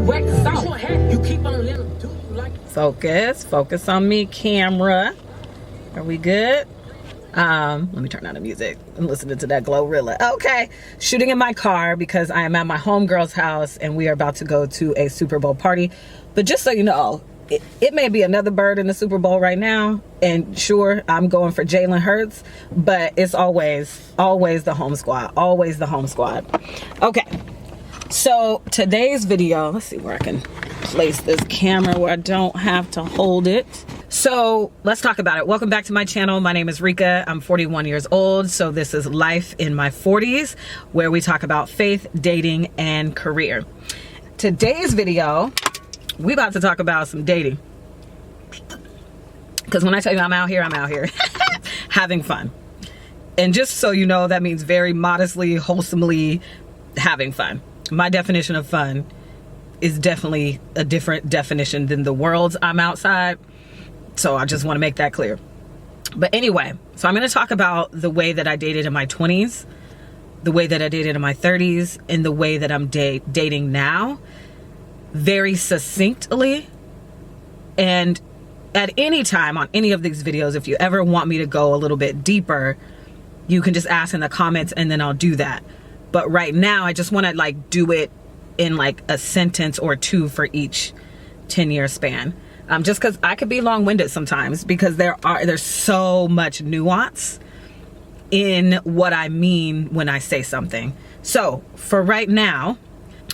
correct song. You keep on letting them do you like. Focus on me, camera. Are we good? Let me turn on the music. I'm listening to that Glorilla. Okay. Shooting in my car because I am at my homegirl's house and we are about to go to a Super Bowl party. But just so you know, it may be another bird in the Super Bowl right now. And sure, I'm going for Jalen Hurts, but it's always the home squad. Always the home squad. Okay. So today's video, let's see where I can place this camera where I don't have to hold it. So let's talk about it. Welcome back to my channel. My name is Rika. I'm 41 years old. So this is Life in My 40s, where we talk about faith, dating, and career. Today's video, we about to talk about some dating. Because when I tell you I'm out here having fun. And just so you know, that means very modestly, wholesomely having fun. My definition of fun is definitely a different definition than the world's I'm outside. So I just want to make that clear. But anyway, so I'm going to talk about the way that I dated in my 20s, the way that I dated in my 30s, and the way that I'm dating now, very succinctly. And at any time on any of these videos, if you ever want me to go a little bit deeper, you can just ask in the comments and then I'll do that. But right now, I just want to like do it in like a sentence or two for each 10-year span. Just because I could be long-winded sometimes because there's so much nuance in what I mean when I say something. So for right now,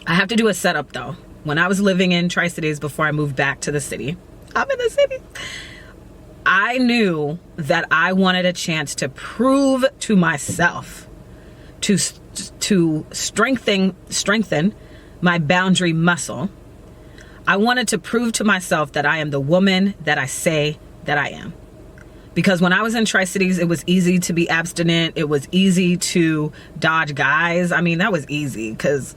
I have to do a setup though. When I was living in Tri-Cities before I moved back to the city, I'm in the city. I knew that I wanted a chance to prove to myself, to strengthen my boundary muscle. I wanted to prove to myself that I am the woman that I say that I am. Because when I was in Tri-Cities, it was easy to be abstinent. It was easy to dodge guys. I mean, that was easy because...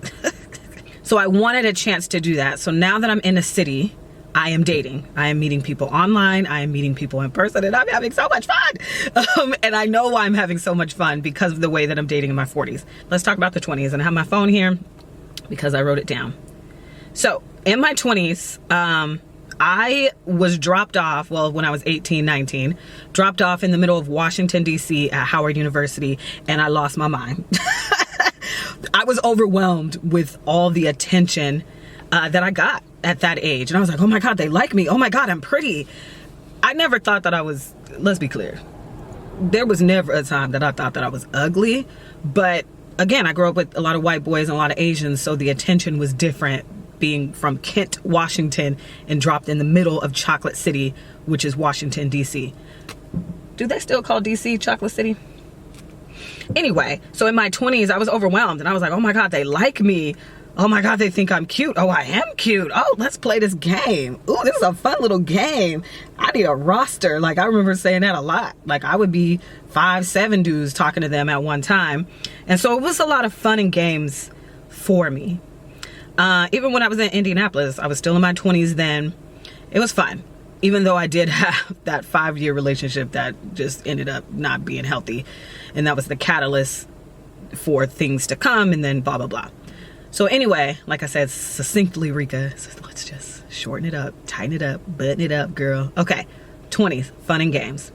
So I wanted a chance to do that. So now that I'm in a city, I am dating. I am meeting people online. I am meeting people in person, and I'm having so much fun. And I know why I'm having so much fun because of the way that I'm dating in my 40s. Let's talk about the 20s. And I have my phone here because I wrote it down. So in my 20s, I was dropped off, well, when I was 18, 19, dropped off in the middle of Washington, D.C. at Howard University, and I lost my mind. I was overwhelmed with all the attention that I got at that age. And I was like, oh my God, they like me. Oh my God, I'm pretty. I never thought that I was, let's be clear. There was never a time that I thought that I was ugly. But again, I grew up with a lot of white boys and a lot of Asians. So the attention was different being from Kent, Washington, and dropped in the middle of Chocolate City, which is Washington, D.C. Do they still call D.C. Chocolate City? Anyway, so in my 20s, I was overwhelmed and I was like, oh my God, they like me. Oh my God, they think I'm cute. Oh, I am cute. Oh, let's play this game. Ooh, this is a fun little game. I need a roster. Like, I remember saying that a lot. Like, I would be 5'7" dudes talking to them at one time. And so it was a lot of fun and games for me. Even when I was in Indianapolis, I was still in my 20s then. It was fun. Even though I did have that 5-year relationship that just ended up not being healthy. And that was the catalyst for things to come and then blah, blah, blah. So anyway, like I said, succinctly, Rika, so let's just shorten it up, tighten it up, button it up, girl. Okay, 20s, fun and games.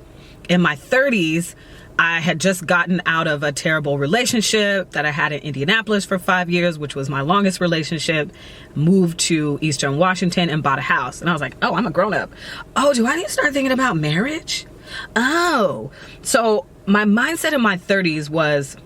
In my 30s, I had just gotten out of a terrible relationship that I had in Indianapolis for 5 years, which was my longest relationship, moved to Eastern Washington and bought a house. And I was like, oh, I'm a grown up. Oh, do I need to start thinking about marriage? Oh, so my mindset in my 30s was,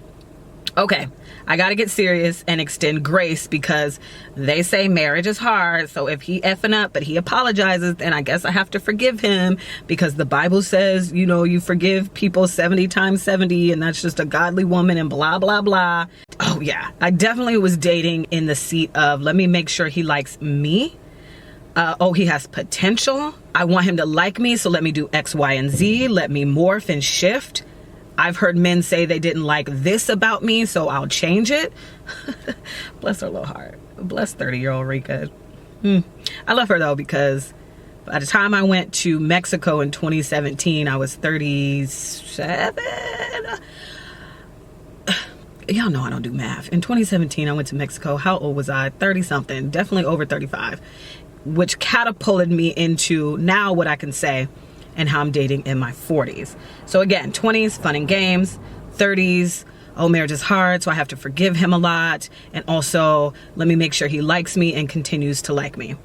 okay, I got to get serious and extend grace because they say marriage is hard. So if he effing up, but he apologizes, then I guess I have to forgive him because the Bible says, you know, you forgive people 70 times 70 and that's just a godly woman and blah, blah, blah. Oh yeah, I definitely was dating in the seat of, let me make sure he likes me. Oh, he has potential. I want him to like me. So let me do X, Y, and Z. Let me morph and shift. I've heard men say they didn't like this about me, so I'll change it. Bless her little heart. Bless 30-year-old Rika. I love her though, because by the time I went to Mexico in 2017, I was 37. y'all know I don't do math. In 2017, I went to Mexico. How old was I? 30 something, definitely over 35, which catapulted me into now what I can say and how I'm dating in my 40s. So again, 20s, fun and games. 30s, oh, marriage is hard, so I have to forgive him a lot. And also, let me make sure he likes me and continues to like me.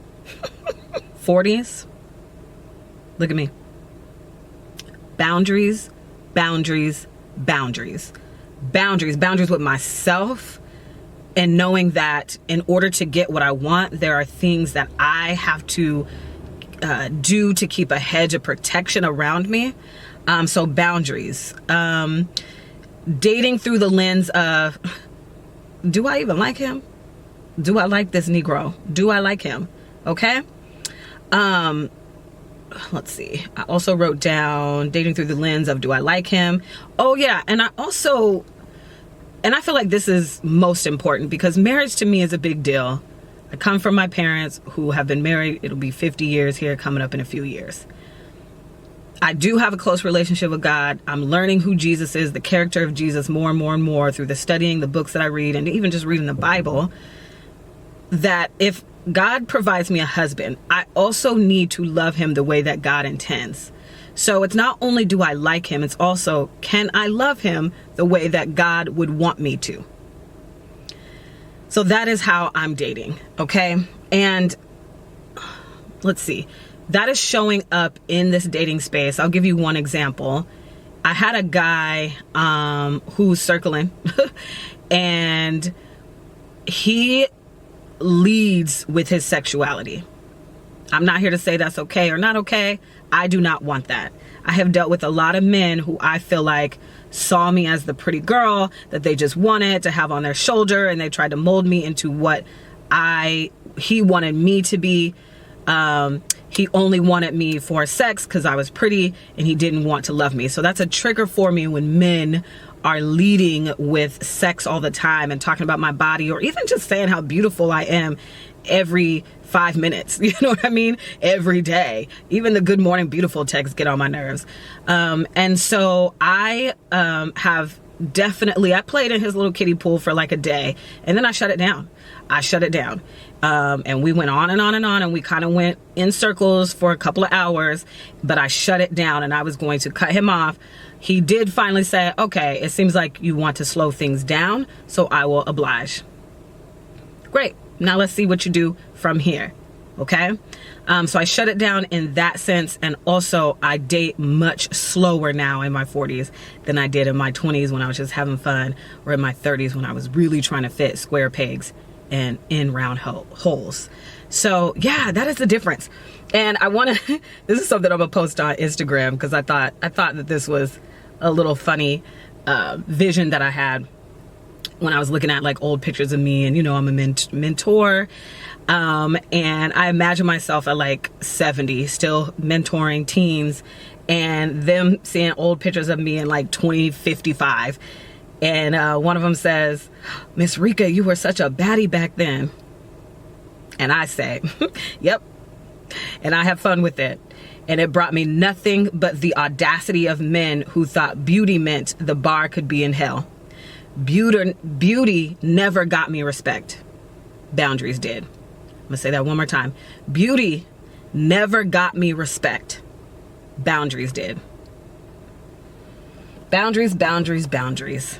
40s, look at me. Boundaries, boundaries, boundaries. Boundaries with myself, and knowing that in order to get what I want, there are things that I have to do to keep a hedge of protection around me. So boundaries. Dating through the lens of, do I even like him? Do I like this Negro? Do I like him? Okay. Let's see. I also wrote down dating through the lens of, do I like him? Oh yeah. And I feel like this is most important because marriage to me is a big deal. I come from my parents who have been married. It'll be 50 years here coming up in a few years. I do have a close relationship with God. I'm learning who Jesus is, the character of Jesus more and more and more through the studying, the books that I read, and even just reading the Bible, that if God provides me a husband, I also need to love him the way that God intends. So it's not only do I like him, it's also, can I love him the way that God would want me to? So that is how I'm dating, okay? And let's see. That is showing up in this dating space. I'll give you one example. I had a guy who's circling and he leads with his sexuality. I'm not here to say that's okay or not okay. I do not want that. I have dealt with a lot of men who I feel like saw me as the pretty girl that they just wanted to have on their shoulder, and they tried to mold me into what he wanted me to be. He only wanted me for sex because I was pretty, and he didn't want to love me. So that's a trigger for me when men are leading with sex all the time and talking about my body, or even just saying how beautiful I am every 5 minutes. You know what I mean? Every day. Even the good morning beautiful texts get on my nerves. And so I have definitely, I played in his little kiddie pool for like a day, and then I shut it down. And we went on and on and on, and we kind of went in circles for a couple of hours, but I shut it down and I was going to cut him off. He did finally say, okay, it seems like you want to slow things down, so I will oblige. Great. Now let's see what you do from here. Okay. So I shut it down in that sense. And also I date much slower now in my 40s than I did in my 20s when I was just having fun, or in my 30s when I was really trying to fit square pegs and in round holes. So yeah, that is the difference. And I want to, this is something I'm gonna post on Instagram, because I thought that this was a little funny vision that I had when I was looking at like old pictures of me, and you know, I'm a mentor. And I imagine myself at like 70, still mentoring teens, and them seeing old pictures of me in like 2055. And one of them says, "Miss Rika, you were such a baddie back then." And I say, yep. And I have fun with it. And it brought me nothing but the audacity of men who thought beauty meant the bar could be in hell. Beauty never got me respect. Boundaries did. I'm gonna say that one more time. Beauty never got me respect. Boundaries did. Boundaries, boundaries, boundaries.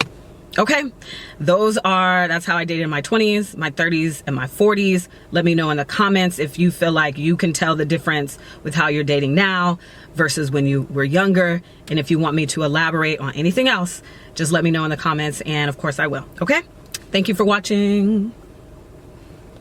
Okay, that's how I dated in my 20s, my 30s, and my 40s. Let me know in the comments if you feel like you can tell the difference with how you're dating now versus when you were younger. And if you want me to elaborate on anything else, just let me know in the comments, and of course I will. Okay, thank you for watching.